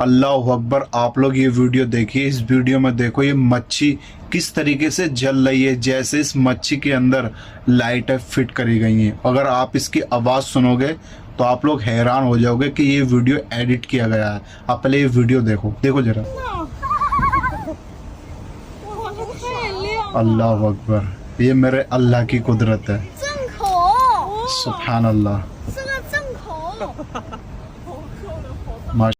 अल्लाह अकबर। आप लोग ये वीडियो देखिए, इस वीडियो में देखो ये मच्छी किस तरीके से जल रही है, जैसे इस मच्छी के अंदर लाइटें फिट करी गई हैं। अगर आप इसकी आवाज़ सुनोगे तो आप लोग हैरान हो जाओगे कि ये वीडियो एडिट किया गया है। आप पहले ये वीडियो देखो, देखो जरा। अल्लाह अकबर, ये मेरे अल्लाह की कुदरत है। सुभान अल्लाह।